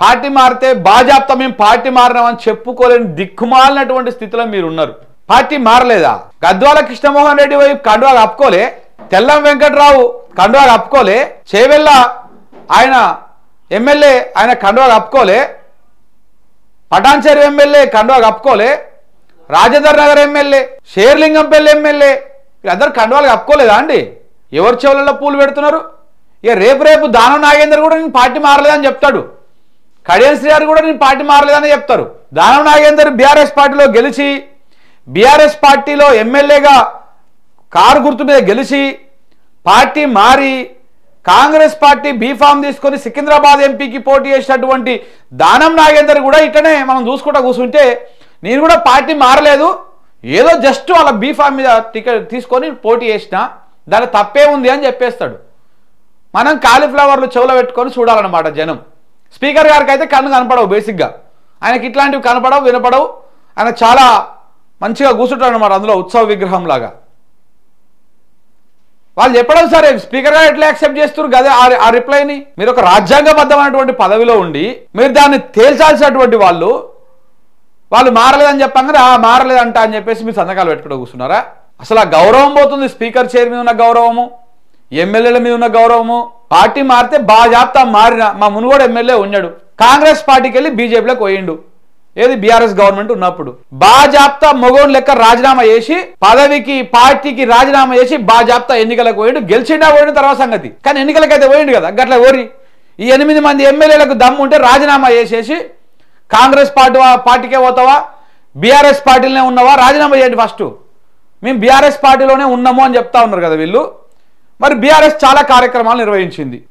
Party మారితే బాజాప్తా మేము party మారినామని చెప్పుకోలేని దిక్కుమాలినటువంటి స్థితిలో మీరు ఉన్నారు. పార్టీ మారలేదా? గద్వాల కృష్ణమోహన్ రెడ్డి వైపు కండువా కప్పుకోలే, తెల్లం వెంకట్రావు కండువా కప్పుకోలే, చేవెళ్ళ ఆయన ఎమ్మెల్యే ఆయన కండువా కప్పుకోలే, పటాన్చేరు ఎమ్మెల్యే కండువా కప్పుకోలే, రాజేందర్ నగర్ ఎమ్మెల్యే, షేర్లింగంపల్లి ఎమ్మెల్యే వీళ్ళందరూ కండువాలు కప్పుకోలేదా అండి? ఎవరి చెవులలో పూలు పెడుతున్నారు? ఇక రేపు దానం నాగేందర్ కూడా నేను పార్టీ మారలేదని చెప్తాడు, కడియం శ్రీగారు కూడా నేను పార్టీ మారలేదని చెప్తారు. దానం నాగేందర్ బీఆర్ఎస్ పార్టీలో గెలిచి బీఆర్ఎస్ పార్టీలో ఎమ్మెల్యేగా కారు గుర్తు మీద గెలిచి పార్టీ మారి కాంగ్రెస్ పార్టీ బీఫామ్ తీసుకొని సికింద్రాబాద్ ఎంపీకి పోటీ చేసినటువంటి దానం నాగేందర్ కూడా ఇట్లనే మనం చూసుకుంటా కూర్చుంటే నేను కూడా పార్టీ మారలేదు, ఏదో జస్ట్ వాళ్ళ బీఫామ్ మీద టికెట్ తీసుకొని పోటీ చేసిన దాని తప్పే ఉంది అని చెప్పేస్తాడు. మనం కాలీఫ్లవర్లు చెవులో పెట్టుకొని చూడాలన్నమాట జనం. స్పీకర్ గారికి అయితే కన్ను కనపడవు, బేసిక్గా ఆయనకి ఇట్లాంటివి కనపడవు వినపడవు, ఆయన చాలా మంచిగా కూర్చుంటాడు అనమాట అందులో ఉత్సవ విగ్రహం లాగా. వాళ్ళు చెప్పడం సరే, స్పీకర్ గారు ఎట్లా యాక్సెప్ట్ చేస్తారు కదా ఆ రిప్లైని? మీరు ఒక రాజ్యాంగబద్ధమైనటువంటి పదవిలో ఉండి మీరు దాన్ని తేల్చాల్సినటువంటి వాళ్ళు మారలేదని చెప్పంగానే మారలేదంట అని చెప్పేసి మీరు సంతకాలు పెట్టుకుంటూ కూర్చున్నారా? అసలు ఆ గౌరవం పోతుంది. స్పీకర్ చైర్ మీద ఉన్న గౌరవము, ఎమ్మెల్యేల మీద ఉన్న గౌరవము. పార్టీ మారితే బాజాప్తా మారిన మా మునుగోడు ఎమ్మెల్యే ఉన్నాడు, కాంగ్రెస్ పార్టీకి వెళ్ళి బీజేపీలోకి పోయిండు, ఏది బీఆర్ఎస్ గవర్నమెంట్ ఉన్నప్పుడు. బాజాప్తా మొగోన్ లెక్క రాజీనామా చేసి పదవికి పార్టీకి రాజీనామా చేసి బాజాప్తా ఎన్నికలకు పోయిండు, గెలిచిండా పోయిన తర్వాత సంగతి. కానీ ఎన్నికలకైతే పోయిండు కదా. గట్ల ఓరి ఈ 8 మంది ఎమ్మెల్యేలకు దమ్ము ఉంటే రాజీనామా చేసేసి కాంగ్రెస్ పార్టీకే పోతావా, బీఆర్ఎస్ పార్టీలోనే ఉన్నావా, రాజీనామా చేయండి ఫస్ట్. మేము బీఆర్ఎస్ పార్టీలోనే ఉన్నాము అని చెప్తా ఉన్నారు కదా వీళ్ళు. మరి బీఆర్ఎస్ చాలా కార్యక్రమాలు నిర్వహించింది.